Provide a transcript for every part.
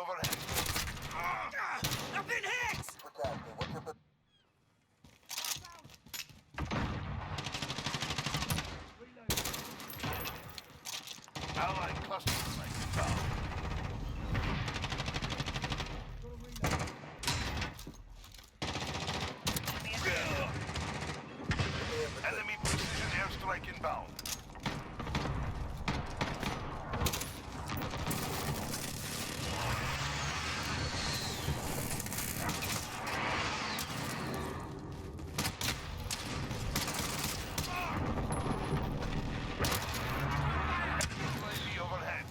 overhead. I've been hit! Allied cluster strike down. Enemy precision airstrike inbound. Slightly overhead.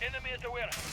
Enemy at the warehouse. Enemy at the warehouse.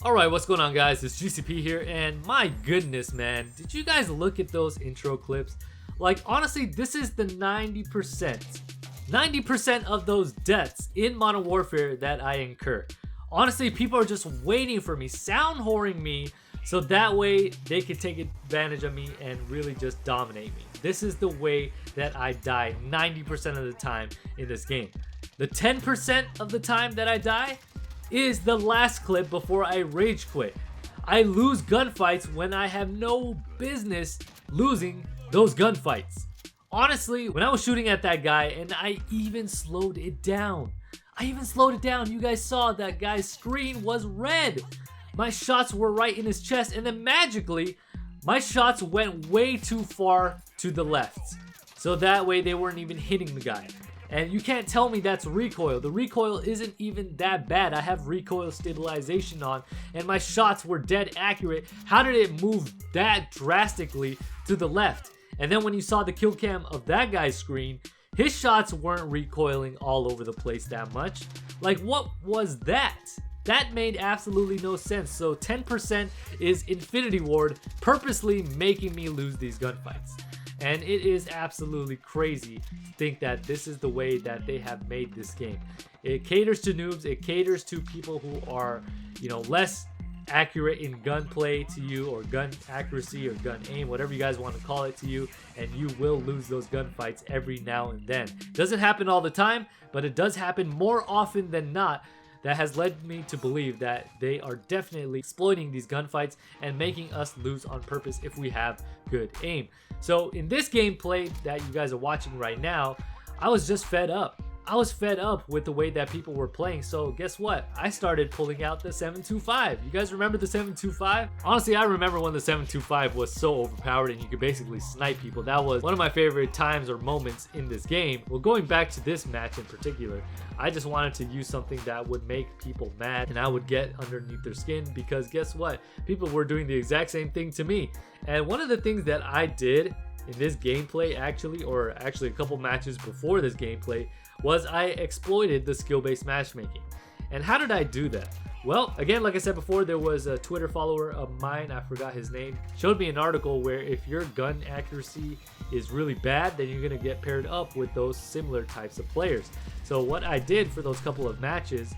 Alright, what's going on, guys? It's GCP here, and my goodness, man, did you guys look at those intro clips? Like, honestly, this is the 90% of those deaths in Modern Warfare that I incur. Honestly, people are just waiting for me, sound whoring me, so that way they can take advantage of me and really just dominate me. This is the way that I die 90% of the time in this game. The 10% of the time that I die is the last clip before I rage quit. I lose gunfights when I have no business losing those gunfights. Honestly, when I was shooting at that guy and I even slowed it down. You guys saw that guy's screen was red. My shots were right in his chest, and then magically, my shots went way too far to the left. So that way they weren't even hitting the guy. And you can't tell me that's recoil. The recoil isn't even that bad. I have recoil stabilization on, and my shots were dead accurate. How did it move that drastically to the left? And then when you saw the kill cam of that guy's screen, his shots weren't recoiling all over the place that much. Like, what was that? That made absolutely no sense. So 10% is Infinity Ward purposely making me lose these gunfights. And it is absolutely crazy to think that this is the way that they have made this game. It caters to noobs. It caters to people who are, you know, less accurate in gunplay to you, or gun accuracy, or gun aim, whatever you guys want to call it to you, and you will lose those gunfights every now and then. Doesn't happen all the time, but it does happen more often than not. That has led me to believe that they are definitely exploiting these gunfights and making us lose on purpose if we have good aim. So in this gameplay that you guys are watching right now, I was just fed up. I was fed up with the way that people were playing, so guess what? I started pulling out the 725. You guys remember the 725? Honestly, I remember when the 725 was so overpowered and you could basically snipe people. That was one of my favorite times or moments in this game. Well, going back to this match in particular, I just wanted to use something that would make people mad and I would get underneath their skin, because guess what? People were doing the exact same thing to me. And one of the things that I did in this gameplay, actually a couple matches before this gameplay, was I exploited the skill-based matchmaking. And how did I do that? Well, again, like I said before, there was a Twitter follower of mine, I forgot his name, showed me an article where if your gun accuracy is really bad, then you're gonna get paired up with those similar types of players. So what I did for those couple of matches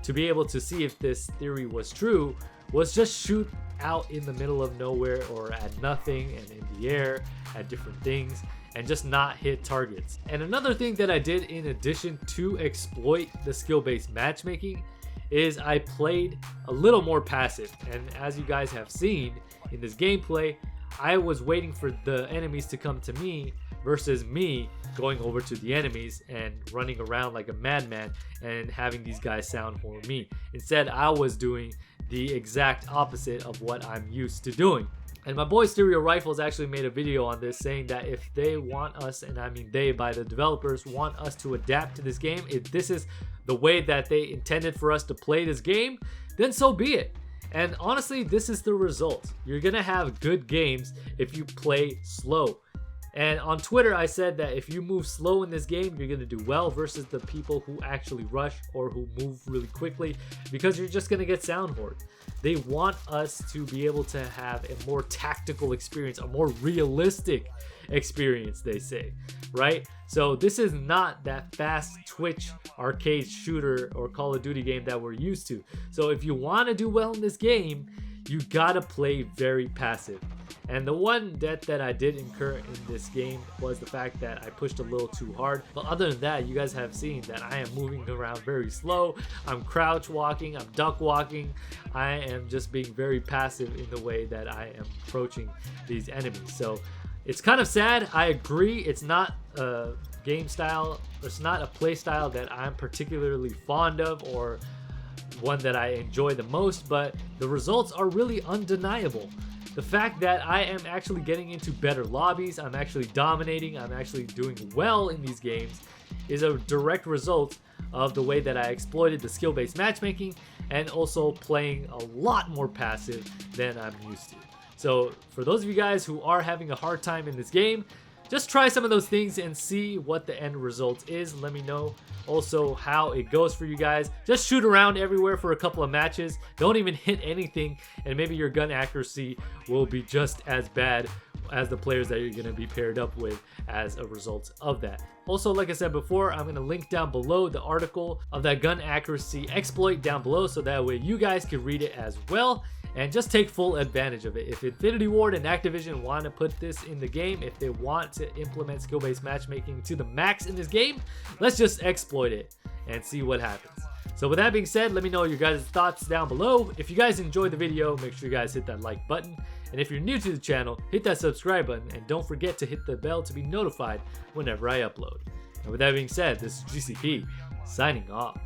to be able to see if this theory was true was just shoot out in the middle of nowhere or at nothing and in the air at different things and just not hit targets. And another thing that I did in addition to exploit the skill-based matchmaking is I played a little more passive. And as you guys have seen in this gameplay, I was waiting for the enemies to come to me versus me going over to the enemies and running around like a madman and having these guys sound for me. Instead, I was doing the exact opposite of what I'm used to doing. And my boy Stereo Rifles actually made a video on this saying that if they want us, and I mean they by the developers, want us to adapt to this game, if this is the way that they intended for us to play this game, then so be it. And honestly, this is the result. You're gonna have good games if you play slow. And on Twitter, I said that if you move slow in this game, you're going to do well versus the people who actually rush or who move really quickly, because you're just going to get sound hoard. They want us to be able to have a more tactical experience, a more realistic experience, they say, right? So this is not that fast Twitch arcade shooter or Call of Duty game that we're used to. So if you want to do well in this game, you gotta play very passive. And the one debt that I did incur in this game was the fact that I pushed a little too hard. But other than that, you guys have seen that I am moving around very slow. I'm crouch walking, I'm duck walking. I am just being very passive in the way that I am approaching these enemies. So it's kind of sad. I agree, it's not a game style, it's not a play style that I'm particularly fond of or one that I enjoy the most, but the results are really undeniable. The fact that I am actually getting into better lobbies, I'm actually dominating, I'm actually doing well in these games is a direct result of the way that I exploited the skill-based matchmaking and also playing a lot more passive than I'm used to. So for those of you guys who are having a hard time in this game, just try some of those things and see what the end result is. Let me know also how it goes for you guys. Just shoot around everywhere for a couple of matches. Don't even hit anything, and maybe your gun accuracy will be just as bad as the players that you're going to be paired up with as a result of that. Also, like I said before, I'm going to link down below the article of that gun accuracy exploit down below, so that way you guys can read it as well and just take full advantage of it. If Infinity Ward and Activision want to put this in the game, if they want to implement skill-based matchmaking to the max in this game, let's just exploit it and see what happens. So with that being said, let me know your guys' thoughts down below. If you guys enjoyed the video, make sure you guys hit that like button. And if you're new to the channel, hit that subscribe button and don't forget to hit the bell to be notified whenever I upload. And with that being said, this is GCP signing off.